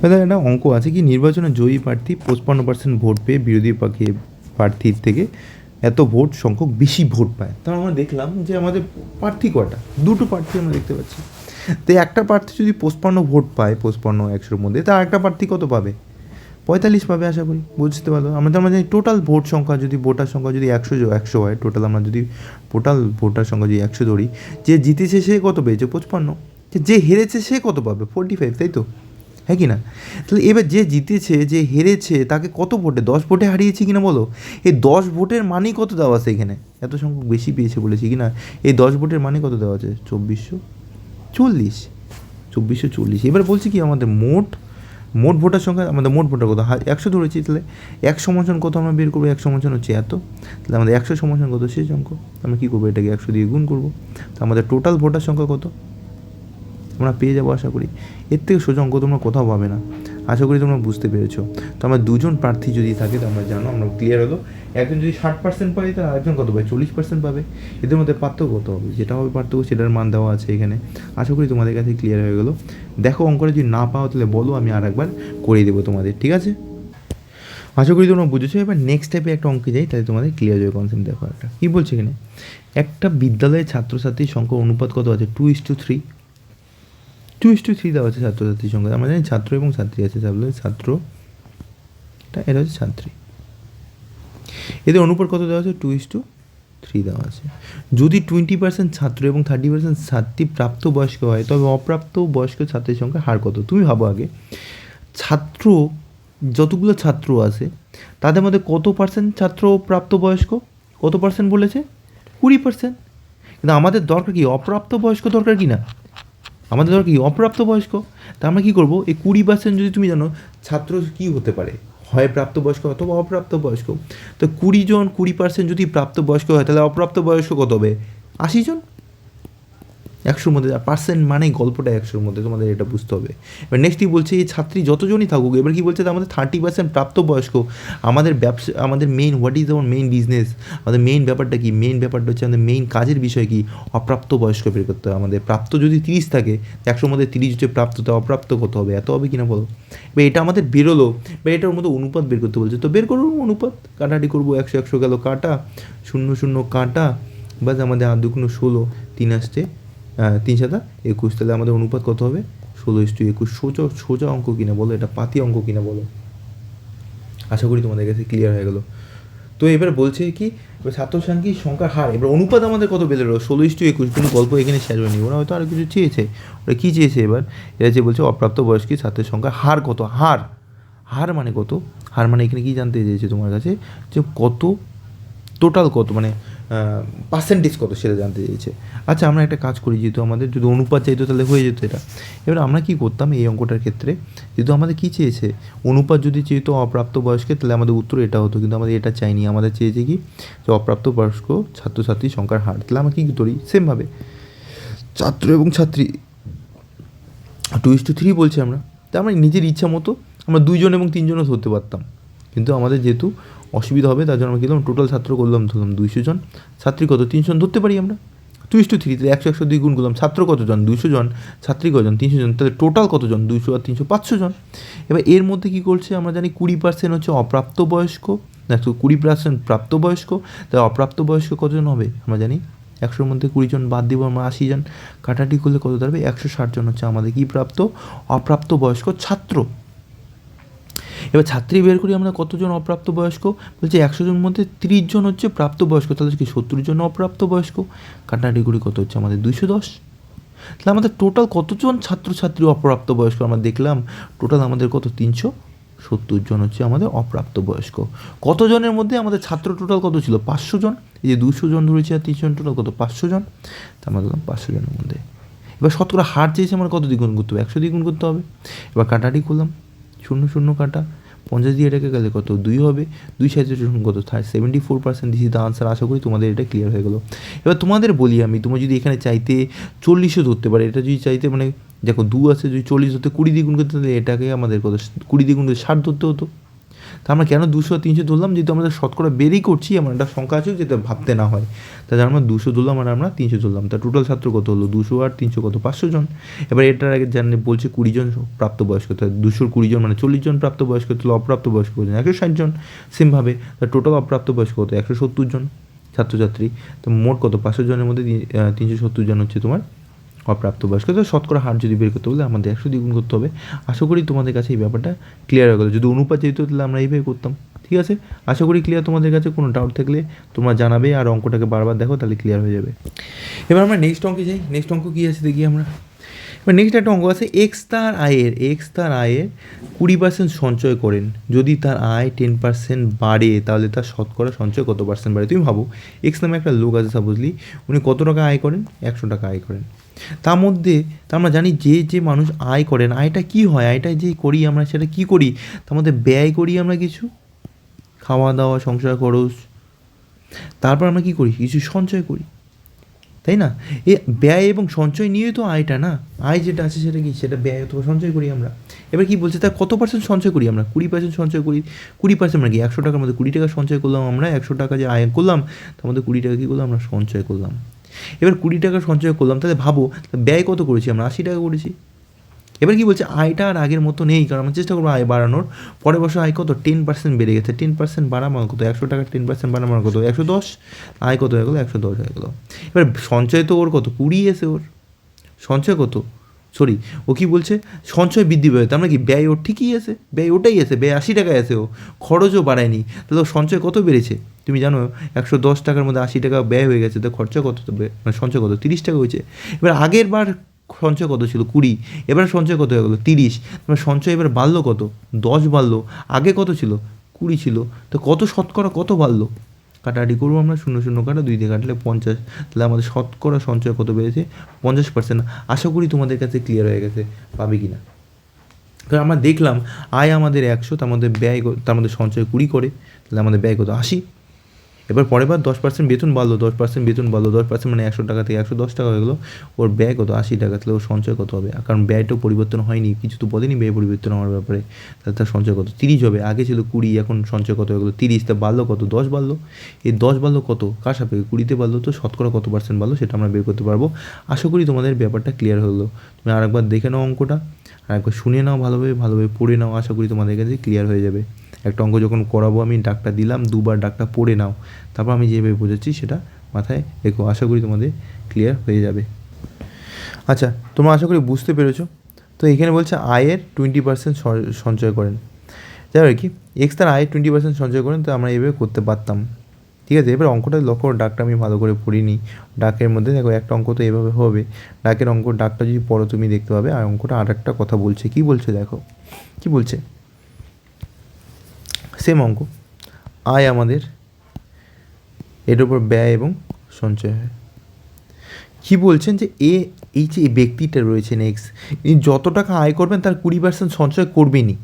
এবার একটা অঙ্ক আছে কি, নির্বাচনে জয়ী প্রার্থী 55% ভোট পেয়ে বিরোধী প্রার্থীর থেকে এত ভোট সংখ্যক বেশি ভোট পায়। তাহলে আমরা দেখলাম যে আমাদের প্রার্থী কটা, দুটো প্রার্থী আমরা দেখতে পাচ্ছি। তো একটা প্রার্থী যদি 55 ভোট পায়, 55-100-র মধ্যে, তা একটা প্রার্থী কত পাবে? 45 পাবে আশা করি, বুঝতে পারলো। আমরা জানি টোটাল ভোট সংখ্যা যদি ভোটার সংখ্যা যদি 100 হয়, টোটাল আমরা যদি টোটাল ভোটার সংখ্যা যদি 100 ধরি, যে জিতেছে সে কত পেয়েছে? 55। যে হেরেছে সে কত পাবে? 45, তাই তো, হ্যাঁ কি না? তাহলে এবার যে জিতেছে, যে হেরেছে, তাকে কত ভোটে? 10 ভোটে হারিয়েছি কিনা বলো? এই 10 ভোটের মানেই কত দেওয়া আছে এখানে? এত সংখ্যক বেশি পেয়েছে বলেছি কি না? এই 10 ভোটের মানে কত দেওয়া আছে? 2440। 2440। এবার বলছি কি, আমাদের মোট ভোটার সংখ্যা, আমাদের মোট ভোটার কত? 100 ধরেছি, তাহলে 100 সমান কত আমরা বের করবো? 100 সমান হচ্ছে এত। তাহলে আমাদের 100 সমান কত? শেষ অঙ্ক। আমরা কী করবো? এটাকে 100 দিয়ে গুণ করবো। তো আমাদের টোটাল ভোটার সংখ্যা কত আমরা পেয়ে যাবো আশা করি। এর থেকে সোজা অঙ্ক তোমরা কোথাও পাবে না। আশা করি তোমরা বুঝতে পেরেছো। তো আমার দুজন প্রার্থী যদি থাকে, তো আমরা জানো, আমরা ক্লিয়ার হলো। একজন যদি 60% পায়, তাহলে আরেকজন কত পায়? 40% পাবে। এদের মধ্যে পার্থক্য কত হবে? যেটা হবে পার্থক্য, সেটার মান দেওয়া আছে এখানে। আশা করি তোমাদের কাছে ক্লিয়ার হয়ে গেলো। দেখো অঙ্কটা যদি না পাও, তাহলে বলো, আমি আর একবার করে দেবো তোমাদের, ঠিক আছে? আশা করি তোমরা বুঝেছো। এবার নেক্সট টাইপে একটা অঙ্কে যাই, তাহলে তোমাদের ক্লিয়ার হয়ে কনসেপ্ট। দেখো একটা কী বলছে এখানে, একটা বিদ্যালয়ের ছাত্রছাত্রীর সংখ্যার অনুপাত কত আছে? 2:3। 2:3 দেওয়া আছে ছাত্রছাত্রীর সংখ্যা। আমরা জানি ছাত্র এবং ছাত্রী আছে, তাহলে ছাত্র, এটা হচ্ছে ছাত্রী। এদের অনুপাত কত দেওয়া আছে? 2:3 দেওয়া আছে। যদি 20% ছাত্র এবং 30% ছাত্রী প্রাপ্তবয়স্ক হয়, তবে অপ্রাপ্ত বয়স্ক ছাত্রের সংখ্যার হার কত? তুমি ভাবো আগে, ছাত্র, যতগুলো ছাত্র আছে তাদের মধ্যে কত পার্সেন্ট ছাত্র প্রাপ্তবয়স্ক? কত পার্সেন্ট বলেছে? 20%। কিন্তু আমাদের দরকার কি? অপ্রাপ্তবয়স্ক দরকার কি না? আমাদের দরকার কি? অপ্রাপ্তবয়স্ক। তা আমরা কী করবো? এই 20% যদি তুমি জানো ছাত্র কী হতে পারে, হয় প্রাপ্তবয়স্ক অথবা অপ্রাপ্তবয়স্ক। তো 20% যদি প্রাপ্তবয়স্ক হয়, তাহলে অপ্রাপ্তবয়স্ক কত হবে? 80 জন। 100-র মধ্যে, পার্সেন্ট মানেই গল্পটা 100-র মধ্যে, তোমাদের এটা বুঝতে হবে। এবার নেক্সট কী বলছে, এই ছাত্রী যতজনই থাকুক, এবার কী বলছে, আমাদের 30% প্রাপ্তবয়স্ক। আমাদের ব্যবসা, আমাদের main, what is our main business, আমাদের মেইন ব্যাপারটা কি? মেইন ব্যাপারটা হচ্ছে আমাদের মেইন কাজের বিষয় কি? অপ্রাপ্তবয়স্ক বের করতে হবে আমাদের। প্রাপ্ত যদি 30 থাকে, 100-র মধ্যে 30 হচ্ছে প্রাপ্ত, তো অপ্রাপ্ত কত হবে? এত হবে কিনা বলো? এবার এটা আমাদের বেরোলো, বা এটার মধ্যে অনুপাত বের করতে বলছে, তো বের করবো অনুপাত, কাটাকাটি করবো। 100 গেল কাটা, 0 কাটা, বাস আমাদের 8×2 16, 3 আসছে 3×7=21। তাহলে আমাদের অনুপাত কত হবে? 16:21। সোজা অঙ্ক কিনা বলো? এটা পাতি অঙ্ক কিনা বলো? আশা করি তোমাদের কাছে ক্লিয়ার হয়ে গেলো। তো এবার বলছে কি, এবার ছাত্রসংখ্যার সংখ্যার হার, এবার অনুপাত আমাদের কত বেরোলো? 16:21। কিন্তু গল্প এখানে শেষ হয়নি, ওরা হয়তো আরও কিছু চেয়েছে। ওরা কী চেয়েছে এবার? এরা যে বলছে অপ্রাপ্ত বয়স্কী ছাত্রের সংখ্যার হার কত? হার মানে কত? হার মানে এখানে কী জানতে চেয়েছে তোমার কাছে, যে কত, টোটাল কত, মানে পার্সেন্টেজ কত, সেটা জানতে চেয়েছে। আচ্ছা, আমরা একটা কাজ করি, যেহেতু আমাদের যদি অনুপাত চাইতো তাহলে হয়ে যেত এটা। এবার আমরা কী করতাম এই অঙ্কটার ক্ষেত্রে, যেহেতু আমাদের কী চেয়েছে, অনুপাত যদি চেয়েতো অপ্রাপ্ত বয়স্কে, তাহলে আমাদের উত্তর এটা হতো। কিন্তু আমাদের এটা চাইনি, আমাদের চেয়েছে কি, যে অপ্রাপ্ত বয়স্ক ছাত্রছাত্রীর সংখ্যার হার। তাহলে আমরা কী করি, সেমভাবে ছাত্র এবং ছাত্রী 2:3 বলছি আমরা, তা আমরা নিজের ইচ্ছা মতো আমরা 2 জন এবং 3 জনও ধরতে পারতাম। কিন্তু আমাদের যেহেতু অসুবিধা হবে, তার জন্য আমরা কী করলাম, টোটাল ছাত্র করলাম, ধরলাম 200 জন, ছাত্রী কত? 300 জন ধরতে পারি আমরা। 2:3, তাহলে 100 2 গুণ করলাম, ছাত্র কতজন? 200 জন, ছাত্রী কজন? 300 জন, তাহলে টোটাল কতজন? 200 আর 300 500 জন। এবার এর মধ্যে কী করছে, আমরা জানি 20% হচ্ছে অপ্রাপ্তবয়স্ক, না, তো 20% প্রাপ্তবয়স্ক, তাহলে অপ্রাপ্তবয়স্ক কতজন হবে? আমরা জানি 100-র মধ্যে 20 জন বাদ দিব আমরা, 80 জন। কাটাটি করলে কত দাঁড়াবে? 160 জন হচ্ছে আমাদের কি প্রাপ্ত? অপ্রাপ্তবয়স্ক ছাত্র। এবার ছাত্রী বের করি আমরা কতজন অপ্রাপ্তবয়স্ক, বলছে 100 জন মধ্যে 30 জন হচ্ছে প্রাপ্তবয়স্ক, তাহলে কি 70 জন অপ্রাপ্তবয়স্ক। কাটাকাটি করি কত হচ্ছে আমাদের? 210। তাহলে আমাদের টোটাল কতজন ছাত্রছাত্রী অপ্রাপ্তবয়স্ক আমরা দেখলাম? টোটাল আমাদের কত? 370 জন হচ্ছে আমাদের অপ্রাপ্তবয়স্ক। কতজনের মধ্যে আমাদের ছাত্র টোটাল কত ছিল? 500 জন। এই যে 200 জন ধরেছি আর 300 জন, টোটাল কত? 500 জন। তা আমরা ধরলাম 500 জনের মধ্যে। এবার শতকরা হার চেয়েছে আমার কত দ্বিগুণ করতে হবে? 100 দ্বিগুণ করতে হবে। এবার কাটাটি করলাম, 0 কাটা, 50 দিয়ে এটাকে গেলে কত? 2 হবে। 2 সাইজের কত? 74% দিস ইজ দ্য আনসার। আশা করি তোমাদের এটা ক্লিয়ার হয়ে গেলো। এবার তোমাদের বলি আমি, তোমরা যদি এখানে চাইতে 40ও ধরতে পারে, এটা যদি চাইতে, মানে দেখো 2 আছে, যদি 40 ধরতে 20 দ্বিগুণ করতে, তাহলে এটাকে আমাদের কত? 20 দ্বিগুণ করে 60 ধরতে হতো। তা আমরা কেন 200 300 ধরলাম? যেহেতু আমরা শতকরা বেরই করছি, এমন একটা সংখ্যা আছে যেটা ভাবতে না হয়, তাহলে আমরা 200 ধরলাম আর আমরা 300 ধরলাম। তা টোটাল ছাত্র কত হলো? 200 আর 300 কত? 500 জন। এবার এটার আগে জানলে বলছে 20 জন প্রাপ্তবয়স্ক, তাহলে 220 জন মানে 40 জন প্রাপ্তবয়স্ক, তাহলে অপ্রাপ্তবয়স্ক জন 160 জন। সেমভাবে তা টোটাল অপ্রাপ্তবয়স্ক কত? 170 জন ছাত্রছাত্রী। তো মোট কত? 500 জনের মধ্যে 370 জন হচ্ছে তোমার অপ্রাপ্তবয়স্ক। তো শতকরা হার যদি বের করতে বলে আমাদের 100 দ্বিগুণ করতে হবে। আশা করি তোমাদের কাছে এই ব্যাপারটা ক্লিয়ার হয়ে গেলো। যদি অনুপাত যেত তাহলে আমরা এইভাবে করতাম। ঠিক আছে, আশা করি ক্লিয়ার। তোমাদের কাছে কোনো ডাউট থাকলে তোমরা জানাবে, আর অঙ্কটাকে বারবার দেখো, তাহলে ক্লিয়ার হয়ে যাবে। এবার আমরা নেক্সট অঙ্কে যাই। নেক্সট অঙ্ক কী আছে দেখি আমরা। এবার নেক্সট একটা অঙ্ক আছে, এক্স তার আয়ের 20% সঞ্চয় করেন। যদি তার আয় 10% বাড়ে তাহলে তার শতকরা সঞ্চয় কত পার্সেন্ট বাড়ে? তুমি ভাবো, এক্স নামে একটা লোক আছে সাপোজলি, উনি কত টাকা আয় করেন? 100 টাকা আয় করেন। তার মধ্যে তা আমরা জানি যে মানুষ আয় করেন, আয়টা কি হয়? আয়টা যে করি আমরা, সেটা কি করি? তার মধ্যে ব্যয় করি আমরা কিছু, খাওয়া দাওয়া, সংসার খরচ। তারপর আমরা কী করি? কিছু সঞ্চয় করি, তাই না? এ ব্যয় এবং সঞ্চয় নিয়েই তো আয়টা, না? আয় যেটা আছে সেটা কি? সেটা ব্যয় অথবা সঞ্চয় করি আমরা। এবার কি বলছে, তার কত পার্সেন্ট সঞ্চয় করি আমরা? 20% সঞ্চয় করি। 20% মানে কি? 100 টাকার মধ্যে 20 টাকা সঞ্চয় করলাম আমরা। 100 টাকা যে আয় করলাম তার মধ্যে 20 টাকা কী করলাম? আমরা সঞ্চয় করলাম। এবার 20 টাকা সঞ্চয় করলাম, তাহলে ভাবো ব্যয় কত করেছি আমরা? 80 টাকা করেছি। এবার কি বলছে, আয়টা আর আগের মতো নেই, কারণ আমরা চেষ্টা করবো আয় বাড়ানোর। পরের বছর আয় কত? 10% বেড়ে গেছে। 10% বাড়া মানে কত? 100 টাকা 10% বাড়া মানে কত? 110। আয় কত হয়ে গেলো? 110 হয়ে গেলো। এবার সঞ্চয় তো ওর কত? 20 এসে ওর সঞ্চয় কত? সরি, ও কি বলছে? সঞ্চয় বৃদ্ধি পাবে, তার মানে কি ব্যয় ওর ঠিকই আছে, ব্যয় ওটাই আছে, ব্যয় 80 টাকায় আছে, ও খরচও বাড়ায়নি। তাহলে ও সঞ্চয় কত বেড়েছে? তুমি জানো 110 টাকার মধ্যে 80 টাকা ব্যয় হয়ে গেছে, তো খরচা কত? মানে সঞ্চয় কত? 30 টাকা হয়েছে। এবার আগের বার সঞ্চয় কত ছিল? 20। এবার সঞ্চয় কত হয়ে গেলো? 30। তোমার সঞ্চয় এবার বাড়লো কত? 10 বাড়লো। আগে কত ছিল? 20 ছিল। তো কত শতকরা কত বাড়লো? কাটাকাটি করবো আমরা, 0 0 কাটা 2 দিয়ে কাটলে 50। তাহলে আমাদের শতকরা সঞ্চয় কত বেড়েছে? 50%। আশা করি তোমাদের কাছে ক্লিয়ার হয়ে গেছে, পাবে কি না? কারণ আমরা দেখলাম আয় আমাদের 100, তার মধ্যে ব্যয়, তার মধ্যে সঞ্চয় 20 করে, তাহলে আমাদের ব্যয় কত? 80। এবার পরের বার 10% বেতন বাড়লো, 10% বেতন বাড়লো, 10% মানে 100 টাকা থেকে 110 টাকা হয়ে গেলো। ওর ব্যয় কত? 80 টাকা। তাহলে ওর সঞ্চয় কত হবে? কারণ ব্যয়টাও পরিবর্তন হয়নি, কিছু তো বলেনি ব্যয় পরিবর্তন হওয়ার ব্যাপারে। তাহলে তার সঞ্চয় কত? 30 হবে। আগে ছিল 20, এখন সঞ্চয় কত হয়ে গেলো? 30। তা বাড়লো কত? 10 বাড়লো। এই 10 বাড়লো কত? কার সাপেক্ষে? 20-তে বাড়লো, তো শতকরা কত পার্সেন্ট বাড়লো সেটা আমরা বের করতে পারবো। আশা করি তোমাদের ব্যাপারটা ক্লিয়ার হলো। তুমি আরেকবার দেখে নাও অঙ্কটা, আরেকবার শুনে নাও, ভালোভাবে পড়ে নাও। আশা করি তোমাদের কাছে ক্লিয়ার হয়ে যাবে। একটা অঙ্ক যখন করাবো আমি, ডাকটা দিলাম, দুবার ডাকটা পড়ে নাও, তারপর আমি যেভাবে বোঝাচ্ছি সেটা মাথায় রেখো। আশা করি তোমাদের ক্লিয়ার হয়ে যাবে। আচ্ছা, তোমরা আশা করি বুঝতে পেরেছো। তো এখানে বলছে আয়ের 20% সঞ্চয় করেন। যাই আর কি, এক্স তার আয়ের 20% সঞ্চয় করেন, তো আমরা এভাবে করতে পারতাম। ঠিক আছে, এবার অঙ্কটা লক্ষ্য করো, ডাকটা আমি ভালো করে পড়িনি। ডাকের মধ্যে দেখো একটা অঙ্ক তো এভাবে হবে। ডাকের ডাকটা যদি পড়ো তুমি দেখতে পাবে। আর অঙ্কটা আর একটা কথা বলছে। কী বলছে দেখো, কী বলছে? সেম অঙ্ক, আয় আমাদের, এর উপর ব্যয় এবং সঞ্চয় হয়। কী বলছেন যে এই যে ব্যক্তিটা রয়েছেন এক্স, ইনি যত টাকা আয় করবেন তার 20% সঞ্চয় করবেনই।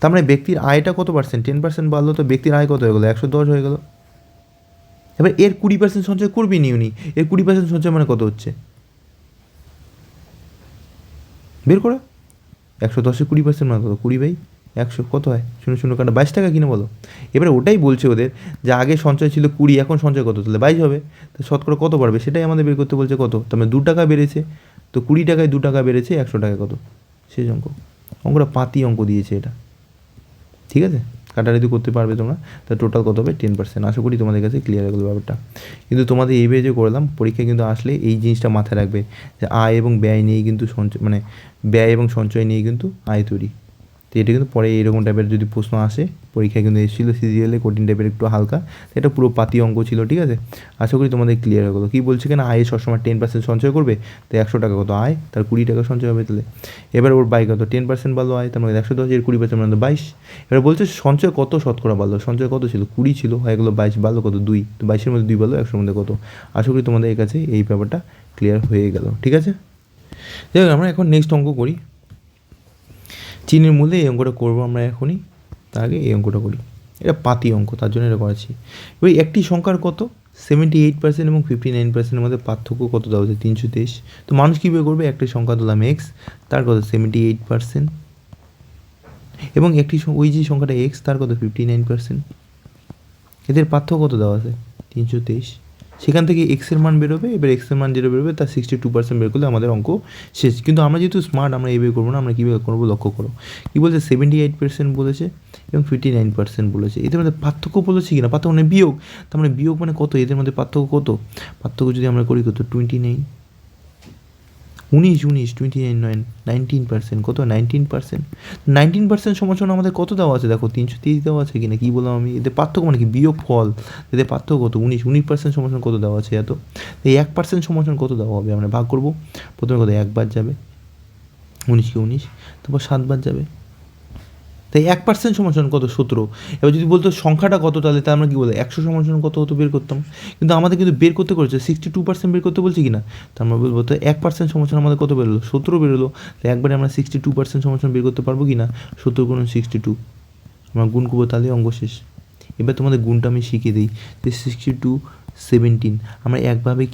তার মানে ব্যক্তির আয়টা কত পার্সেন্ট? 10% বাড়লো, তো ব্যক্তির আয় কত হয়ে গেলো? 110 হয়ে গেলো। এবার এর 20% সঞ্চয় করবেনই উনি। এর 20% সঞ্চয় মানে কত হচ্ছে? বের করো। 110-এর 20% মানে কত? 20/100 কত হয়? 0 0 কাটা 22 টাকা কিনে বলো। এবারে ওটাই বলছে ওদের যে আগে সঞ্চয় ছিল 20, এখন সঞ্চয় কত? তাহলে 22 হবে। তো শতকরা কত বাড়বে সেটাই আমাদের বের করতে বলছে। কত? তার মানে 2 টাকা বেড়েছে। তো 20 টাকায় 2 টাকা বেড়েছে, 100 টাকায় কত? শেষ অঙ্ক। অঙ্কটা পাতি অঙ্ক দিয়েছে এটা। ঠিক আছে, কাটাকাটি করতে পারবে তোমরা। তা টোটাল কত হবে? 10%। আশা করি তোমাদের কাছে ক্লিয়ার হয়ে গেলো ব্যাপারটা। কিন্তু তোমাদের এইভাবে যে করলাম, পরীক্ষায় কিন্তু আসলে এই জিনিসটা মাথায় রাখবে যে আয় এবং ব্যয় নিয়েই কিন্তু সঞ্চয়, মানে ব্যয় এবং সঞ্চয় নিয়ে কিন্তু আয় তৈরি। তো এটা কিন্তু পরে এইরকম টাইপের যদি প্রশ্ন আসে, পরীক্ষায় কিন্তু এসেছিলো সিজিএলে, কঠিন টাইপের একটু হালকা, এটা পুরো পাতি অঙ্ক ছিল। ঠিক আছে, আশা করি তোমাদের ক্লিয়ার হয়ে গেলো। কী বলছে কেন? আয় সবসময় 10% সঞ্চয় করবে, তো 100 টাকা কত আয়, তার 20 টাকা সঞ্চয় হবে। তাহলে এবার ওর বাই কত? 10% বাড়লো আয়, তার মানে 110, এর 20% মানে 22। এবার বলছে সঞ্চয় কত শতকরা বাড়লো? সঞ্চয় কত ছিল? 20 ছিল, হয়ে গেলো 22, বাড়লো কত? 2। তো 22-এর মধ্যে 2 বাড়লো, 100-এর মধ্যে কত? আশা করি তোমাদের কাছে এই ব্যাপারটা ক্লিয়ার হয়ে গেল। ঠিক আছে, যাই হোক, আমরা এখন নেক্সট অঙ্ক করি। চিনের মূল্যে এই অঙ্কটা করবো আমরা এখনই, তার আগে এই অঙ্কটা করি। এটা পাতি অঙ্ক, তার জন্য এটা করাচ্ছি। ওই একটি সংখ্যার কত? 78% এবং 59%-এর মধ্যে পার্থক্য কত দেওয়া হচ্ছে? 323। তো মানুষ কীভাবে করবে? একটা সংখ্যা দিলাম এক্স, তার কত? 78% এবং ওই যে সংখ্যাটা এক্স তার কত 59%। এদের পার্থক্য কত দেওয়া আছে 323। সেখান থেকে এক্সের মান বেরোবে, এবার এক্সের মান যেটা বেরোবে তার 62% বের করলে আমাদের অঙ্ক শেষ। কিন্তু আমরা যেহেতু স্মার্ট, আমরা এই বের করবো না, আমরা কীভাবে করবো লক্ষ্য করো। কী বলছে 78% বলেছে এবং 59% বলেছে। এদের মধ্যে পার্থক্য বলেছে কি না, পার্থক্য মানে বিয়োগ। তার মানে বিয়োগ মানে কত, এদের মধ্যে পার্থক্য কত, পার্থক্য যদি আমরা করি কত 29, 29 19%, কত 19%। 19% সমান আমাদের কত দেওয়া আছে দেখো 330 দেওয়া আছে কিনা, কী বললাম আমি, এদের পার্থক্য মানে কি বিয়োগ ফল, এদের পার্থক্য কত 19% সমান কত দেওয়া আছে এত। এই 1% সমান কত দেওয়া হবে, আমরা ভাগ করবো। প্রথমে কত 1 বার যাবে 19কে 19, তারপর 7 বার যাবে, তাই 1% সমান কত 17। এবার যদি বলতো সংখ্যাটা কত, তাহলে আমরা কী বলবো 100 সমান কত হতো বের করতাম। কিন্তু আমাদের কিন্তু বের করতে করেছে 62% বের করতে বলছি কিনা, তার আমরা বলবো তো 1% সমান আমাদের কত বেরোলো 17 বেরোলো। তাই একবারে আমরা 62% সমান বের করতে পারবো কি না, 17 গুণ 62 আমরা গুণ করবো, তাহলে অঙ্ক শেষ। এবার তোমাদের গুণটা আমি শিখিয়ে দিই যে 62 17 আমরা একবারে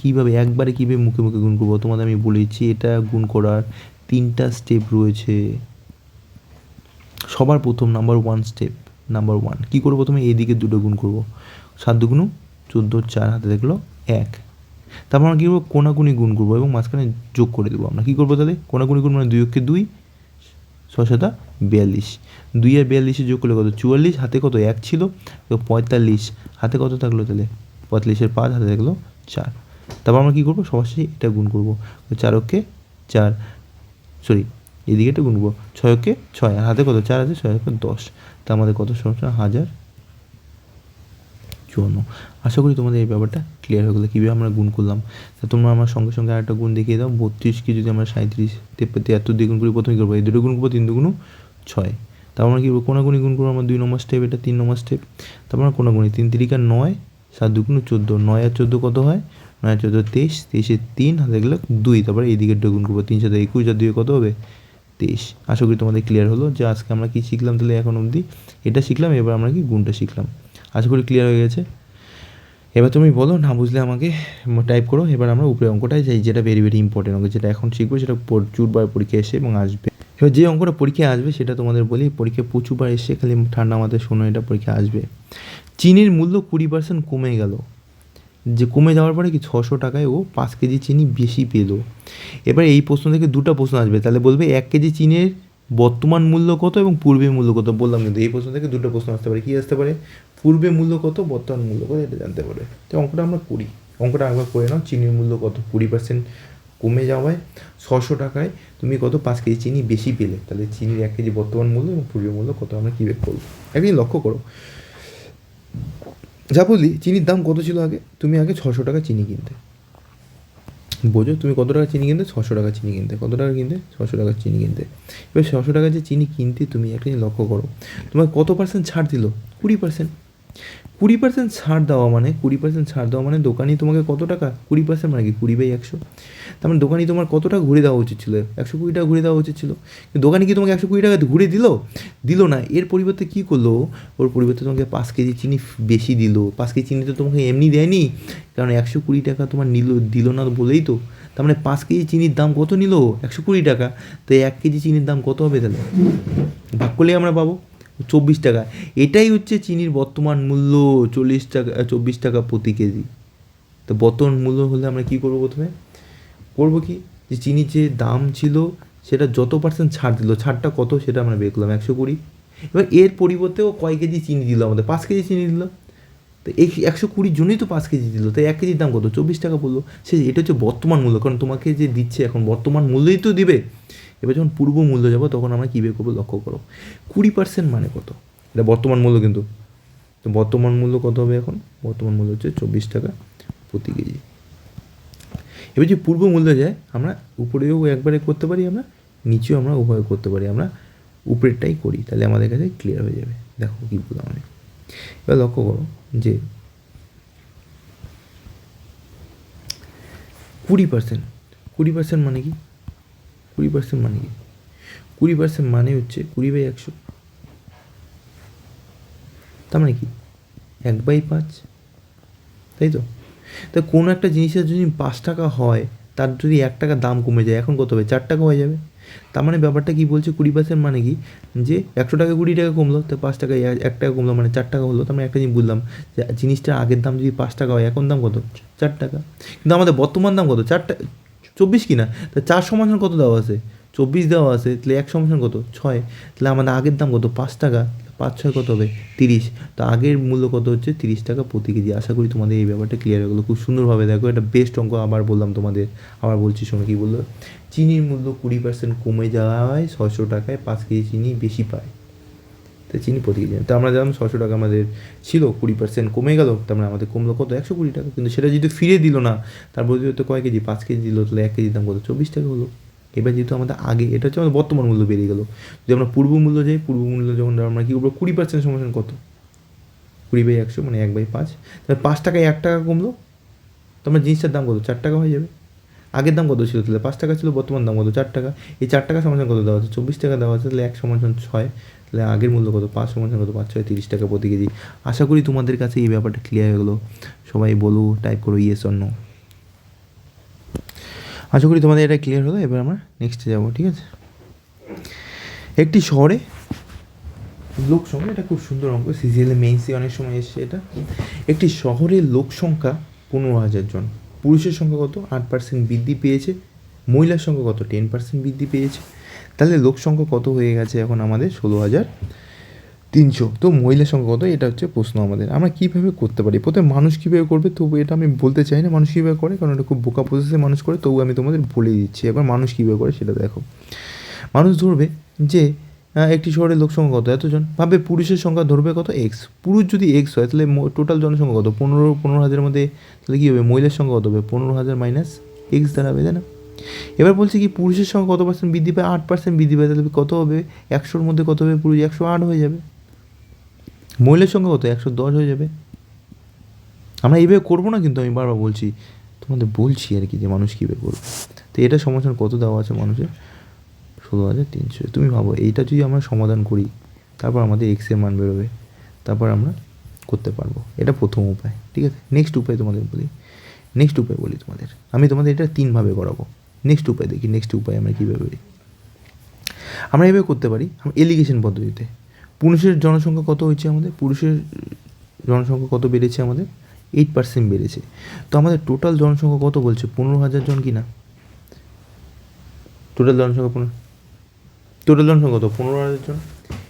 কীভাবে মুখে মুখে গুণ করবো তোমাদের আমি বলেছি। এটা গুণ করার 3টা স্টেপ রয়েছে। সবার প্রথম নাম্বার 1 কী করবো, প্রথমে এইদিকে দুটো গুণ করবো, 7 দুগুণ 14, 4 হাতে দেখলো 1। তারপর আমরা কী করবো কোনাকুনি গুণ করবো এবং মাঝখানে যোগ করে দেবো। আমরা কী করবো তাহলে কোনাকুনি গুণ মানে 2 অক্ষে 2, 6 7 42, 2 আর 42 যোগ করলে কত 44, হাতে কত 1 ছিল, তো 45, হাতে কত থাকলো তাহলে 45-এর 5, হাতে থাকলো 4। তারপর আমরা কী করবো সবার শেষে এটা গুণ করবো, 4 অক্ষে 4, সরি এদিকে একটা গুনবো 6 অক্ষে 6, আর হাতে কত 4 আছে, 6 অক্ষে 10। তা আমাদের কত সমস্যা 1054। আশা করি তোমাদের এই ব্যাপারটা ক্লিয়ার হয়ে গেলো কীভাবে আমরা গুণ করলাম। তা তোমরা আমার সঙ্গে সঙ্গে আরেকটা গুণ দেখিয়ে দাও। 32কে যদি আমরা 37 73 দিয়ে গুণ করি, প্রথমে করবো এই দুটো গুণ করবো, 3 দুগুণ 6। তারপর আমরা কী করবো কোনাগুনি গুণ করবো, আমার 2 নম্বর স্টেপ, এটা 3 নম্বর স্টেপ। তারপর আমরা কোনাগুনি 3 3 9, 7 দুগুণ 14, 9 আর 14 কত হয়, 9 আর 14 23, 23-এর 3 হাতে গেলে 2, তারপরে এই দিকেরটা গুণ করবো 3 7 21, আর 2 কত হবে 23। আশা করি তোমাদের ক্লিয়ার হলো যে আজকে আমরা কী শিখলাম, তাহলে এখন অবধি এটা শিখলাম, এবার আমরা কি গুণটা শিখলাম। আশা করি ক্লিয়ার হয়ে গেছে। এবার তুমি বলো, না বুঝলে আমাকে টাইপ করো। এবার আমরা উপরে অঙ্কটায় যাই, যেটা ভেরি ভেরি ইম্পর্টেন্ট অঙ্ক, যেটা এখন শিখবো, সেটা প্রচুরবার পরীক্ষা এসে এবং আসবে। এবার যে অঙ্কটা পরীক্ষায় আসবে সেটা তোমাদের বলি, পরীক্ষায় প্রচুরবার এসে, খালি ঠান্ডা মাথায় শোনো, এটা পরীক্ষায় আসবে। চিনির মূল্য 20% কমে গেল, যে কমে যাওয়ার পরে কি 600 টাকায় ও 5 কেজি চিনি বেশি পেল। এবার এই প্রশ্ন থেকে দুটো প্রশ্ন আসবে, তাহলে বলবে 1 কেজি চিনির বর্তমান মূল্য কত এবং পূর্বে মূল্য কত। বললাম কিন্তু এই প্রশ্ন থেকে দুটো প্রশ্ন আসতে পারে, কী আসতে পারে, পূর্বে মূল্য কত, বর্তমান মূল্য কত, এটা জানতে পারে। তো অঙ্কটা আমরা করি, অঙ্কটা একবার করে নাও। চিনির মূল্য কত 20% কমে যাওয়ায় 600 টাকায় তুমি কত 5 কেজি চিনি বেশি পেলে, তাহলে চিনির 1 কেজি বর্তমান মূল্য এবং পূর্বে মূল্য কত আমরা কী বের করবো। একদিন লক্ষ্য করো, যা বললি চিনির দাম কত ছিল আগে, তুমি আগে 600 টাকা চিনি কিনতে, বোঝো তুমি কত টাকা চিনি কিনতে, 600 টাকা চিনি কিনতে, কত টাকা কিনতে 600 টাকা চিনি কিনতে। এবার 600 টাকা যে চিনি কিনতে তুমি একটা জিনিস লক্ষ্য করো, তোমার কত পার্সেন্ট ছাড় দিল, 20%। 20% ছাড় দেওয়া মানে 20% ছাড় দেওয়া মানে দোকানি তোমাকে কত টাকা, 20% মানে কি 20/100। তার মানে দোকানি তোমার কত টাকা ঘুরে দেওয়া উচিত ছিল, 120 টাকা ঘুরে দেওয়া উচিত ছিল। দোকানি কি তোমাকে 120 টাকা ঘুরে দিল না, এর পরিবর্তে কী করলো, ওর পরিবর্তে তোমাকে 5 কেজি চিনি বেশি দিল। 5 কেজি চিনি তো তোমাকে এমনি দেয়নি, কারণ 120 টাকা তোমার দিল না বলেই তো। তার মানে 5 কেজি চিনির দাম কত নিল, 120 টাকা। তো 1 কেজি চিনির দাম কত হবে তাহলে, ভাগ করলেই আমরা পাবো 24 টাকা। এটাই হচ্ছে চিনির বর্তমান মূল্য, 24 টাকা প্রতি কেজি। তো বর্তমান মূল্য হলে আমরা কী করবো, প্রথমে করবো কি, যে চিনির যে দাম ছিল সেটা যত পার্সেন্ট ছাড় দিল, ছাড়টা কত সেটা আমরা বের করলাম 120। এবার এর পরিবর্তেও কয় কেজি চিনি দিল আমাদের, 5 কেজি চিনি দিল। তো এই 120 জন্যই তো 5 কেজি দিল, তাই 1 কেজির দাম কত 24 টাকা বললো। এটা হচ্ছে বর্তমান মূল্য, কারণ তোমাকে যে দিচ্ছে এখন বর্তমান মূল্যই তো দিবে। এবার যখন পূর্ব মূল্য যাবো তখন আমরা কী বের করবো লক্ষ্য করো, 20% মানে কত, এটা বর্তমান মূল্য কিন্তু। তো বর্তমান মূল্য কত হবে এখন, বর্তমান মূল্য হচ্ছে 24 টাকা প্রতি কেজি। এবার যে পূর্ব মূল্য যায়, আমরা উপরেও একবারে করতে পারি, আমরা নিচেও আমরা উভয় করতে পারি, আমরা উপরেরটাই করি, তাহলে আমাদের কাছে ক্লিয়ার হয়ে যাবে। দেখো কী বললাম আমি। এবার লক্ষ্য করো যে 20% মানে কি, 20% মানে কি, 20% মানে হচ্ছে 20/100। তার মানে কি 1/5, তাই তো। তা কোনো একটা জিনিসের যদি 5 টাকা হয়, তার যদি 1 টাকা দাম কমে যায়, এখন কত হবে 4 টাকা হয়ে যাবে। তার মানে ব্যাপারটা কী বলছে 20% মানে কি, যে 100 টাকা 20 টাকা কমলো, তো 5 টাকা 1 টাকা কমলো, মানে 4 টাকা হলো। তার মানে একটা জিনিস বুঝলাম যে জিনিসটার আগের দাম যদি 5 টাকা হয়, এখন দাম কত, 4 টাকা। কিন্তু আমাদের বর্তমান দাম কত, 4 টাকা 24 কিনা, তা 4 সমান কত দেওয়া আছে, 24 দেওয়া আছে, তাহলে 1 সমান কত, 6। তাহলে আমাদের আগের দাম কত, 5 টাকা, 5 6 কত হবে, 30। তো আগের মূল্য কত হচ্ছে, 30 টাকা প্রতি কেজি। আশা করি তোমাদের এই ব্যাপারটা ক্লিয়ার হয়ে গেলো। খুব সুন্দরভাবে দেখো, এটা বেস্ট অঙ্ক আবার বললাম তোমাদের, আবার বলছি শোনো কী বললো। চিনির মূল্য 20% কমে যাওয়ায় 600 টাকায় 5 কেজি চিনি বেশি পায়। তো চিনি প্রতি কেজি, তো আমরা যেমন 600 টাকা আমাদের ছিল, 20% কমে গেল, তার মানে আমাদের কমলো কত, 120 টাকা। কিন্তু সেটা যদি ফিরে দিল না, তার বদলে তো কয় কেজি, 5 কেজি দিল, তাহলে 1 কেজির দাম কত, 24 টাকা হলো। এবার যেহেতু আমাদের আগে, এটা হচ্ছে আমাদের বর্তমান মূল্য বেরিয়ে গেলো। যদি আমরা পূর্ব মূল্য যাই, পূর্ব মূল্য যখন আমরা কী করবো, 20% সমান কত, 20/100 মানে 1/5। তাহলে 5 টাকায় 1 টাকা কমলো, তো আমার জিনিসটার দাম কত, 4 টাকা হয়ে যাবে। আগের দাম কত ছিল, তাহলে 5 টাকা ছিল, বর্তমান দাম কত, 4 টাকা। এই 4 টাকা সমান কত দেওয়া আছে, 24 টাকা দেওয়া আছে, তাহলে 1 সমান 6। তাহলে আগের মূল্য কত, 5 সমান কত, 5 6 30 টাকা প্রতি কেজি। আশা করি তোমাদের কাছে এই ব্যাপারটা ক্লিয়ার হয়ে গেলো। সবাই বলো, টাইপ করো ইয়েস অর নো। আশা করি তোমাদের এটা ক্লিয়ার হলো। এবার আমরা নেক্সটে যাবো, ঠিক আছে। একটি শহরে লোক সংখ্যা, এটা খুব সুন্দর অঙ্ক, সিজিএলে মেইনসে অনেক সময় এসছে এটা। একটি শহরের লোক সংখ্যা 15,000 জন, পুরুষের সংখ্যা কত, 8% বৃদ্ধি পেয়েছে, মহিলার সংখ্যা কত, 10% বৃদ্ধি পেয়েছে। তাহলে লোক সংখ্যা কত হয়ে গেছে এখন আমাদের, 16,300। তো মহিলার সংখ্যা কত, এটা হচ্ছে প্রশ্ন আমাদের। আমরা কীভাবে করতে পারি, প্রথমে মানুষ কীভাবে করবে, তবু এটা আমি বলতে চাই না মানুষ কীভাবে করে, কারণ এটা খুব বোকা প্রসেসে মানুষ করে, তবু আমি তোমাদের বলে দিচ্ছি। এবার মানুষ কীভাবে করে সেটা দেখো। মানুষ ধরবে যে একটি শহরের লোক সংখ্যা কত, এতজন, ভাবে পুরুষের সংখ্যা ধরবে কত, এক্স। পুরুষ যদি এক্স হয়, তাহলে টোটাল জনসংখ্যা কত, 15,000-এর মধ্যে, তাহলে কী হবে, মহিলার সংখ্যা কত হবে, 15,000 মাইনাস এক্স দাঁড়াবে, তাই না। এবার বলছে কি পুরুষের সংখ্যা কত পার্সেন্ট বৃদ্ধি পায়, 8% বৃদ্ধি পায়, তাহলে কত হবে, 100-র মধ্যে কত হবে, পুরুষ 108 হয়ে যাবে। মহিলার সংখ্যা কত, 110 হয়ে যাবে। আমরা এইভাবে করবো না, কিন্তু আমি বারবার বলছি তোমাদের, বলছি আর কি, যে মানুষ কীভাবে করবে। তো এটা সমাধান কত দেওয়া আছে মানুষের, 16,300। তুমি ভাবো এইটা যদি আমরা সমাধান করি, তারপর আমাদের এক্সের মান বেরোবে, তারপর আমরা করতে পারবো। এটা প্রথম উপায়, ঠিক আছে। নেক্সট উপায় তোমাদের বলি, নেক্সট উপায় বলি তোমাদের, আমি তোমাদের এটা 3ভাবে করাবো। নেক্সট উপায় দেখি, নেক্সট উপায় আমরা কীভাবে করি। আমরা এভাবে করতে পারি, আমরা এলিগেশন পদ্ধতিতে। পুরুষের জনসংখ্যা কত হয়েছে আমাদের, পুরুষের জনসংখ্যা কত বেড়েছে আমাদের, 8% বেড়েছে। তো আমাদের টোটাল জনসংখ্যা কত বলছে, 15,000 জন কি না, টোটাল জনসংখ্যা টোটাল জনসংখ্যা কত, 15,000 জন।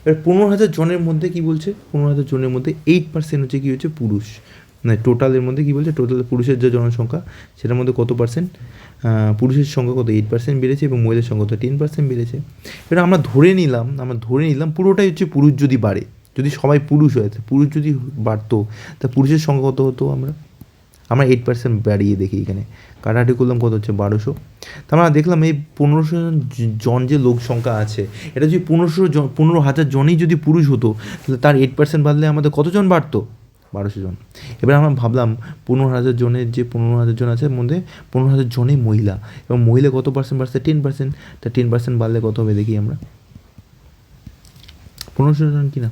এবার 15,000 জনের মধ্যে কী বলছে, 15,000 জনের মধ্যে 8% হচ্ছে কী হচ্ছে, পুরুষ। মানে টোটালের মধ্যে কী বলছে, টোটাল পুরুষের যে জনসংখ্যা, সেটার মধ্যে কত পার্সেন্ট, পুরুষের সংখ্যা কত, 8% বেড়েছে, এবং মহিলার সংখ্যা কত, 10% বেড়েছে। এবার আমরা ধরে নিলাম পুরোটাই হচ্ছে পুরুষ যদি বাড়ে, যদি সবাই পুরুষ হয়, পুরুষ যদি বাড়তো, তা পুরুষের সংখ্যা কত হতো, আমরা 8% বাড়িয়ে দেখি এখানে, কাটাকাটি করলাম, কত হচ্ছে, 1200। তা আমরা দেখলাম এই 1500 জন যে লোক সংখ্যা আছে, এটা যদি 15,000 জনই যদি পুরুষ হতো, তাহলে তার 8% বাড়লে আমাদের কতজন বাড়তো, 1200 জন। এবার আমরা ভাবলাম 15,000 জনের যে 15,000 জন আছে, এর মধ্যে 15,000 জনই মহিলা, এবং মহিলা কত পার্সেন্ট বাড়ছে, 10%। তা 10% বাড়লে কত হবে দেখি আমরা, 1500 জন কি না,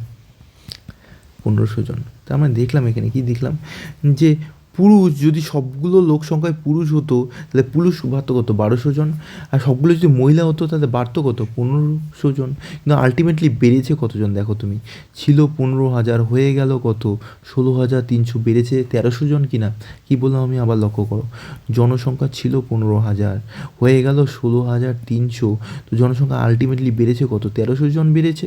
1500 জন। তা আমরা দেখলাম এখানে কি দেখলাম, যে পুরুষ যদি সবগুলো লোক সংখ্যায় পুরুষ হতো, তাহলে পুরুষ বাড়তো কত, 1200 জন। আর সবগুলো যদি মহিলা হতো, তাহলে বাড়তো কত, 1500 জন। কিন্তু আলটিমেটলি বেড়েছে কতজন দেখো তুমি, ছিল 15,000, হয়ে গেল কত, 16,300, বেড়েছে 1300 জন কি না। কী বললাম আমি, আবার লক্ষ্য করো, জনসংখ্যা ছিল 15,000, হয়ে গেল 16,300, তো জনসংখ্যা আলটিমেটলি বেড়েছে কত, 1300 জন বেড়েছে।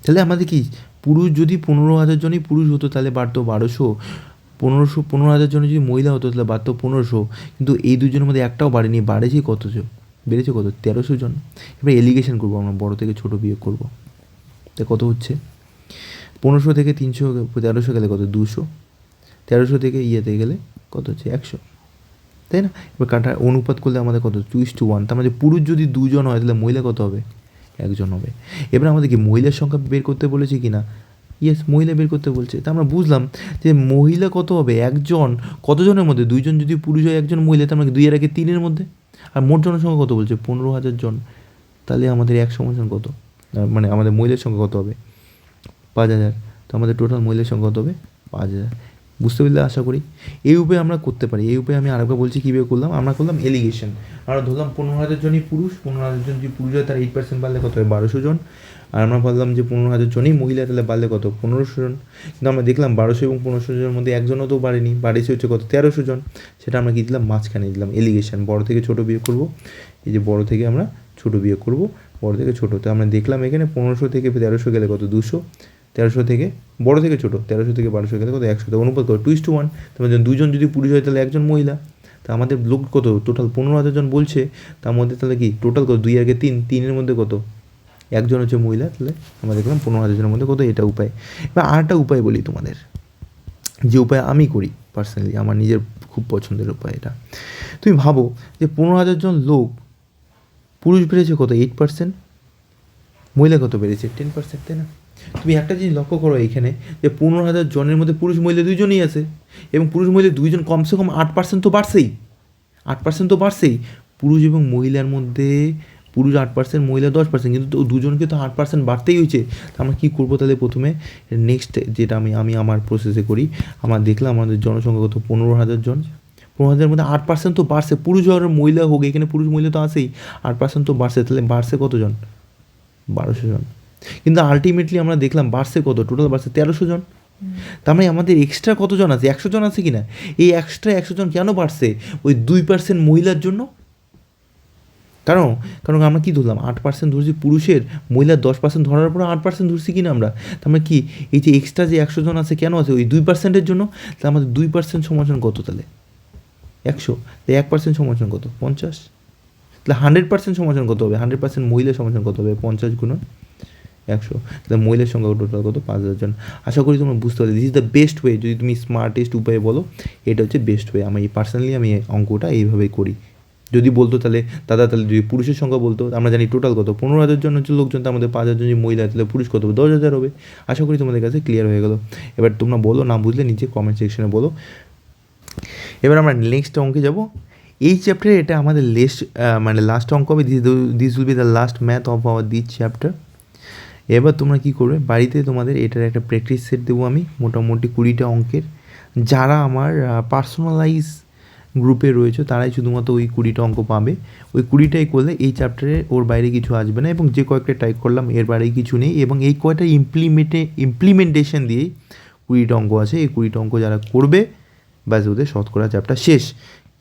তাহলে আমাদের কি, পুরুষ যদি 15,000 জনই পুরুষ হতো, তাহলে বাড়তো 1200, 15,000 জনের যদি মহিলা হতো, তাহলে বাড়তো 1500। কিন্তু এই দুজনের মধ্যে একটাও বাড়েনি, বাড়েছে কত জন, বেড়েছে কত, 1300 জন। এবার এলিগেশন করবো আমরা, বড় থেকে ছোটো বিয়োগ করবো, তা কত হচ্ছে, 1500 থেকে 300, 1300 গেলে কত, 200, 1300 থেকে ইয়েতে গেলে কত হচ্ছে, 100, তাই না। এবার কাটা অনুপাত করলে আমাদের কত, 2:1। তার মানে পুরুষ যদি 2 জন হয়, তাহলে মহিলা কত হবে, 1 জন হবে। এবার আমাদের কি মহিলার সংখ্যা বের করতে বলেছে কি না, ইয়েস, মহিলা বের করতে বলছে। তা আমরা বুঝলাম যে মহিলা কত হবে, 1 জন, কতজনের মধ্যে, 2 জন যদি পুরুষ হয়, 1 জন মহিলা, তার মানে 2 আর 1 3-এর মধ্যে। আর মোট জনসংখ্যা কত বলছে, 15,000 জন। তাহলে আমাদের 1 সমান কত, মানে আমাদের মহিলার সংখ্যা কত হবে, 5,000। তো আমাদের টোটাল মহিলার সংখ্যা কত হবে, 5,000। বুঝতে পারলে আশা করি। এই উপায়ে আমরা করতে পারি। এই উপায়ে আমি আরেকবার বলছি কীভাবে করলাম। আমরা করলাম এলিগেশন, আমরা ধরলাম 15,000 জনই পুরুষ, 15,000 জন যদি পুরুষ হয় তার 8% বাড়লে কত হয় 1200 জন। আর আমরা ভাবলাম যে 15,000 জনই মহিলা, তাহলে বাড়লে কত 1500 জন। কিন্তু আমরা দেখলাম 1200 এবং 1500 জনের মধ্যে একজনও তো বাড়েনি, বাড়িছে হচ্ছে কত 1300 জন। সেটা আমরা কী দিলাম, মাঝখানে দিলাম এলিগেশন, বড় থেকে ছোটো বিয়োগ করবো। এই যে বড় থেকে আমরা ছোটো বিয়োগ করবো, বড় থেকে ছোটো। তো আমরা দেখলাম এখানে 1500 থেকে 1300 গেলে কত 200, 1300 থেকে বড় থেকে ছোটো, 1300 থেকে 1200 গেলে কত 100, অনুপাত কত 2:1। তার মধ্যে দুজন যদি পুরুষ হয় তাহলে একজন মহিলা। তা আমাদের লোক কত টোটাল 15,000 জন বলছে, তার মধ্যে তাহলে কি টোটাল কত 2 আর 3, 3-এর মধ্যে কত একজন হচ্ছে মহিলা। তাহলে আমরা দেখলাম 15,000 জনের মধ্যে কত, এটা উপায়। এবার আরেকটা উপায় বলি তোমাদের, যে উপায় আমি করি পার্সোনালি, আমার নিজের খুব পছন্দের উপায় এটা। তুমি ভাবো যে 15,000 জন লোক, পুরুষ বেড়েছে কত 8%, মহিলা কত বেড়েছে 10%, তাই না? তুমি একটা জিনিস লক্ষ্য করো এইখানে, যে 15,000 জনের মধ্যে পুরুষ মহিলা দুজনই আছে, এবং পুরুষ মহিলা দুইজন কমসে কম 8% তো বাড়ছেই, 8% তো বাড়ছেই। পুরুষ এবং মহিলার মধ্যে পুরুষ 8%, মহিলা 10%, কিন্তু দুজনকে তো 8% বাড়তেই হয়েছে। তো আমরা কী করবো তাহলে, প্রথমে নেক্সট যেটা আমি আমার প্রসেসে করি, আমার দেখলাম আমাদের জনসংখ্যা কত 15,000 জন, 15,000-এর মধ্যে 8% তো বাড়ছে, পুরুষ আর মহিলা হোক, এখানে পুরুষ মহিলা তো আছেই, 8% তো বাড়ছে। তাহলে বাড়ছে কতজন 1200 জন। কিন্তু আলটিমেটলি আমরা দেখলাম বাড়ছে কত, টোটাল বাড়ছে 1300 জন। তার মানে আমাদের এক্সট্রা কতজন আছে, 100 জন আছে কি না? এই এক্সট্রা 100 জন কেন বাড়ছে? ওই 2% মহিলার জন্য। কারণ আমরা কী ধরলাম 8% ধরছি পুরুষের, মহিলার 10% ধরার পর 8% ধরছি কিনা আমরা। তার মানে কি এই যে এক্সট্রা যে 100 জন আছে কেন আছে, ওই 2%-এর জন্য। তাহলে আমাদের 2% সমান কত তাহলে 100, তাই 1% সমান কত 50। তাহলে 100% সমান কত হবে, 100% মহিলা সমান কত হবে 50 গুণন 100। তাহলে মহিলার সংখ্যা টোটাল কত 5,000 জন। আশা করি তোমরা বুঝতে পারলে, this is the best way. যদি তুমি স্মার্টেস্ট উপায়ে বলো, এটা হচ্ছে বেস্ট ওয়ে। আমি পার্সোনালি আমি অঙ্কটা এইভাবেই করি। যদি বলতো তাহলে দাদা, তাহলে যদি পুরুষের সংখ্যা বলতো, আমরা জানি টোটাল কত 15,000 জন হচ্ছে লোকজন, তার মধ্যে 5,000 জন যদি মহিলা, তাহলে পুরুষ কত হবে 10,000 হবে। আশা করি তোমাদের কাছে ক্লিয়ার হয়ে গেল। এবার তোমরা বলো, না বুঝলে নিচে কমেন্ট সেকশনে বলো। এবার আমরা নেক্সট অঙ্কে যাব। এই চ্যাপ্টারে এটা আমাদের লাস্ট অঙ্ক হবে। This will be the last math of our this chapter. এবার তোমরা কী করবে, বাড়িতে তোমাদের এটার একটা প্র্যাকটিস সেট দেবো আমি, মোটামুটি 20টা অঙ্কের। যারা আমার পার্সোনালাইজ গ্রুপে রয়েছে তারাই শুধুমাত্র ওই 20টা অঙ্ক পাবে। ওই 20টাই করলে এই চ্যাপ্টারে ওর বাইরে কিছু আসবে না, এবং যে কয়েকটা টাইপ করলাম এর বাইরে কিছু নেই, এবং এই কয়টা ইমপ্লিমেন্টেশন দিয়েই 20টা অঙ্ক আছে। এই 20টা অঙ্ক যারা করবে, ব্যাস ওদের শতকরা চ্যাপ্টার শেষ।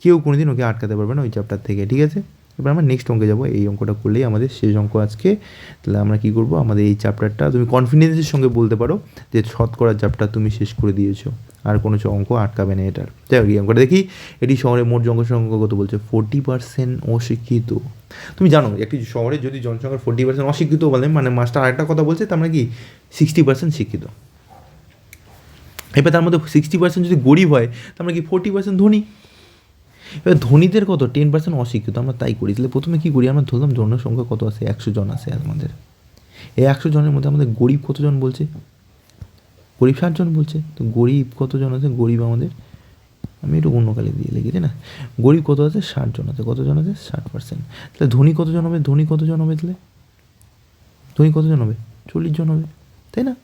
কেউ কোনো দিন ওকে আটকাতে পারবে না ওই চ্যাপ্টার থেকে, ঠিক আছে? এবার আমরা নেক্সট অঙ্কে যাবো। এই অঙ্কটা করলেই আমাদের শেষ অঙ্ক আজকে। তাহলে আমরা কী করবো, আমাদের এই চ্যাপ্টারটা তুমি কনফিডেন্সের সঙ্গে বলতে পারো যে শতকরা চ্যাপ্টার তুমি শেষ করে দিয়েছো, আর কোনো অঙ্ক আটকাবে না এটার। যাই হোক, এই অঙ্কটা দেখি। এটি শহরে মোট জনসংখ্যা কত বলছে, 40% অশিক্ষিত। তুমি জানো একটি শহরে যদি জনসংখ্যার 40% অশিক্ষিত বলে, মানে মাস্টার আরেকটা কথা বলছে, তার মানে কি 60% শিক্ষিত। এবার তার মধ্যে 60% যদি গরিব হয়, তার মানে কি 40% ধনী। এবার ধনীদের কত 10% অশিক্ষিত, আমরা তাই করি। তাহলে প্রথমে কী করি, আমরা ধরলাম জনসংখ্যা কত আছে 100 জন আছে আমাদের। এই 100 জনের মধ্যে আমাদের গরিব কতজন বলছে, গরিব 60 জন বলছে। তো গরিব কতজন আছে, গরিব আমাদের, আমি একটু অন্য কালে দিয়ে লিখি, তাই না? গরিব কত আছে 60 জন আছে। কতজন আছে 60%। তাহলে ধনী কতজন হবে, ধনী কতজন হবে, তাহলে ধনী কতজন হবে 40 জন হবে, তাই না?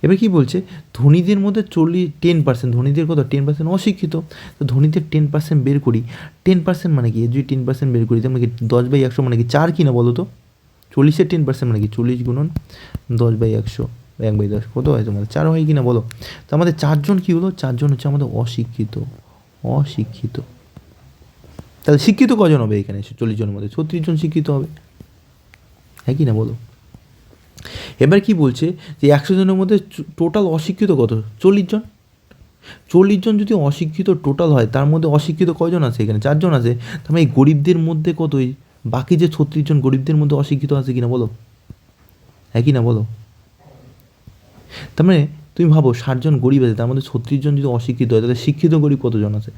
এবার কি বলছে, ধনীদের মধ্যে 10%, ধনীদের কত 10% অশিক্ষিত। তো ধনীদের 10% বের করি। 10% মানে কি, যদি 10% বের করি, মানে কি 10/100 মানে কি 4 কিনা বলো তো? 40-এর 10% মানে কি 40 গুণন 10/100, 1/10 কত হয় তোমাদের 4 হয় কিনা বলো? তো আমাদের 4 জন কী হলো, 4 জন হচ্ছে আমাদের অশিক্ষিত। তাহলে শিক্ষিত কজন হবে এখানে 40 জনের মধ্যে? 36 জন শিক্ষিত হবে, হ্যাঁ কি না বলো? এবার কি বলছে যে 100 জনের মধ্যে টোটাল অশিক্ষিত কত, 40 জন। 40 জন যদি অশিক্ষিত টোটাল হয়, তার মধ্যে অশিক্ষিত কয়জন আছে এখানে 4 জন আছে। তার মানে এই গরিবদের মধ্যে কতই, বাকি যে 36 জন গরিবদের মধ্যে অশিক্ষিত আছে কিনা বলো, হ্যাঁ কি না বলো? তার মানে তুমি ভাবো 60 জন গরিব আছে, তার মধ্যে 36 জন যদি অশিক্ষিত হয়, তাহলে শিক্ষিত গরিব কতজন আছে?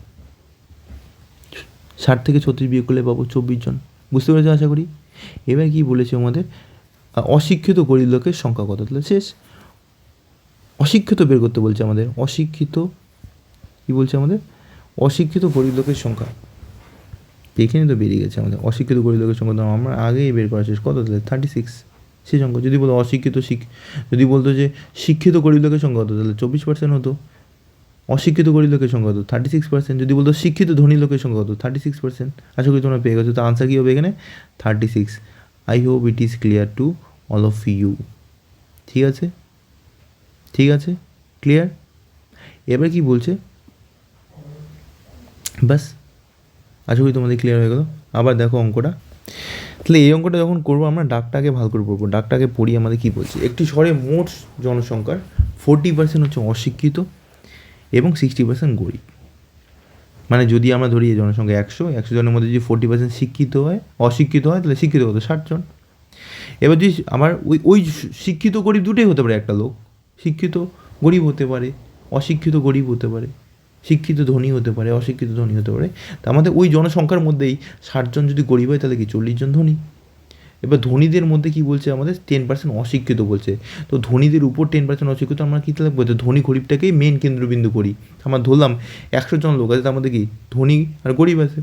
60 থেকে 36 বিয়োগ করলে পাবো 24 জন। বুঝতে পেরেছো আশা করি? এবার কি বলেছে আমাদের, অশিক্ষিত গরিব লোকের সংখ্যা কত, তাহলে শেষ। অশিক্ষিত বের করতে বলছে আমাদের, অশিক্ষিত কী বলছে আমাদের, অশিক্ষিত গরিব লোকের সংখ্যা। এখানে তো বেরিয়ে গেছে আমাদের অশিক্ষিত গরিব লোকের সংখ্যা, তো আমরা আগেই বের করা শেষ। কত তাহলে 36 সেই সংখ্যা। যদি বলো অশিক্ষিত যদি বলতো যে শিক্ষিত গরিব লোকের সংখ্যা হতো, তাহলে 24% হতো। অশিক্ষিত গরিব লোকের সংখ্যা কত? 36%। যদি বলতো শিক্ষিত ধনী লোকের সংখ্যা কত? 36%। আশা করি তোমরা পেয়ে গেছো। তো আনসার কী হবে এখানে? 36। I hope it is clear to all of you. ঠিক আছে, ঠিক আছে, ক্লিয়ার? এবার কি বলছে? ব্যাস, আশা করি তোমাদের ক্লিয়ার হয়ে গেলো। আবার দেখো অঙ্কটা। তাহলে এই অঙ্কটা যখন করবো আমরা ডাকটাকে ভালো করে পড়বো। ডাকটাকে পড়ি আমাদের কী বলছে? একটি শহরে মোট জনসংখ্যার 40% হচ্ছে অশিক্ষিত এবং 60% গরিব। মানে যদি আমরা ধরি এই জনসংখ্যা 100 জনের মধ্যে যদি 40% শিক্ষিত হয়, অশিক্ষিত হয়, তাহলে শিক্ষিত কত? 60 জন। এবার যদি আমার ওই শিক্ষিত গরিব দুটোই হতে পারে একটা লোক। শিক্ষিত গরিব হতে পারে, অশিক্ষিত গরিব হতে পারে, শিক্ষিত ধনী হতে পারে, অশিক্ষিত ধনী হতে পারে। তা আমাদের ওই জনসংখ্যার মধ্যেই 60 জন যদি গরিব হয় তাহলে কি 40 জন ধনী। এবার ধনীদের মধ্যে কি বলছে আমাদের? 10% অশিক্ষিত বলছে। তো ধনীদের উপর 10% অশিক্ষিত, আমরা কী তাহলে বলতে ধনী গরিবটাকেই মেন কেন্দ্রবিন্দু করি। আমরা ধরলাম 100 জন লোক আছে, তার মধ্যে কি ধনী আর গরিব আছে।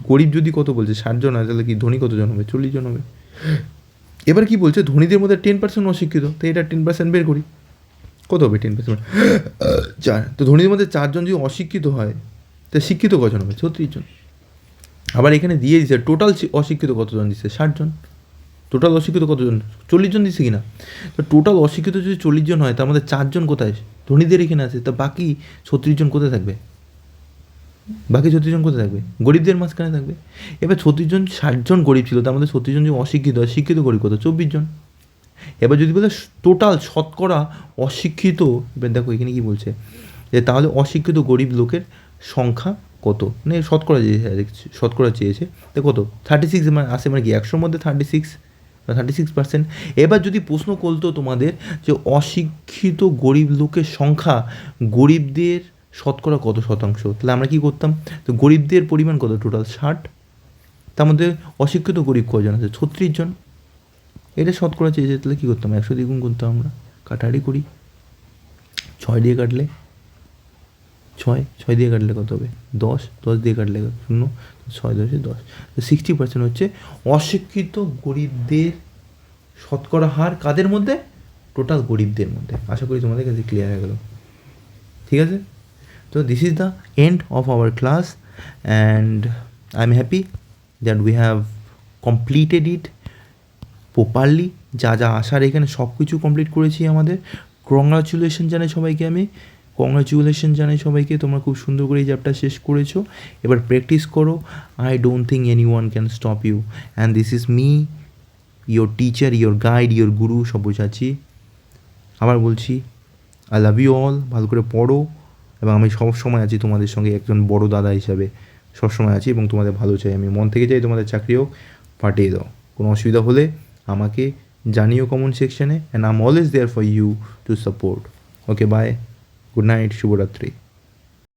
গরিব যদি কত বলছে? 60 জন আছে, তাহলে কি ধনী কতজন হবে? 40 জন হবে। এবার কি বলছে? ধনীদের মধ্যে 10% অশিক্ষিত, তো এটা 10% বের করি। কত হবে 10%? 4। তো ধনীদের মধ্যে 4 জন যদি অশিক্ষিত হয়, তা শিক্ষিত কজন হবে? 36 জন। আবার এখানে দিয়ে দিচ্ছে টোটাল অশিক্ষিত কতজন দিচ্ছে? 60 জন। টোটাল অশিক্ষিত কতজন? 40 জন দিচ্ছে কিনা? তো টোটাল অশিক্ষিত যদি 40 জন হয়, তার মধ্যে 4 জন কোথায়? ধনীদের এখানে আছে। তা বাকি 36 জন কোথায় থাকবে? বাকি 36 জন কোথায় থাকবে? গরিবদের মাঝখানে থাকবে। এবার 36 জন, 60 জন গরিব ছিল, তার মধ্যে 36 জন যদি অশিক্ষিত হয়, শিক্ষিত গরিব কত? 24 জন। এবার যদি বলে টোটাল শতকরা অশিক্ষিত, এবার দেখো এখানে কি বলছে যে তাহলে অশিক্ষিত গরিব লোকের সংখ্যা কত? মানে শতকরা চেয়েছে। তো কত? 36 মানে আসে, মানে কি 100-র মধ্যে 36%। এবার যদি প্রশ্ন করতো তোমাদের যে অশিক্ষিত গরিব লোকের সংখ্যা গরিবদের শতকরা কত শতাংশ, তাহলে আমরা কী করতাম? তো গরিবদের পরিমাণ কত? টোটাল 60, তার মধ্যে অশিক্ষিত গরিব কজন আছে? 36 জন। এটা শতকরা চেয়েছে, তাহলে কী করতাম? 100 দিয়ে গুণ করতাম আমরা। কাটাকাটি করি। 6 দিয়ে কাটলে 6 দিয়ে কাটলে কত হবে? 10 দিয়ে কাটলে 0, 6 10 10। 60% হচ্ছে অশিক্ষিত গরিবদের শতকরা হার। কাদের মধ্যে? টোটাল গরিবদের মধ্যে। আশা করি তোমাদের কাছে ক্লিয়ার হয়ে গেল। ঠিক আছে? তো this is the end of our class and I am happy that we have completed it properly. যা যা আসার এখানে সব কিছু কমপ্লিট করেছি আমাদের। কংগ্রাচুলেশন জানাই সবাইকে, কংগ্রাচুলেশন জানাই সবাইকে, তোমরা খুব সুন্দর করে এই চ্যাপ্টার শেষ করেছো। এবার প্র্যাকটিস করো। I don't think anyone can stop you and this is me, your teacher, your guide, your guru Sabyasachi. আবার বলছি, আই লাভ ইউ অল। ভালো করে পড়ো এবং আমি সবসময় আছি তোমাদের সঙ্গে, একজন বড় দাদা হিসাবে সবসময় আছি এবং তোমাদের ভালো চাই। আমি মন থেকে চাই তোমাদের চাকরি হোক, পাঠিয়ে দাও। কোনো অসুবিধা হলে আমাকে জানিও কমেন্ট সেকশানে, and I am always there for you to support. Okay, bye, good night, শুভরাত্রি।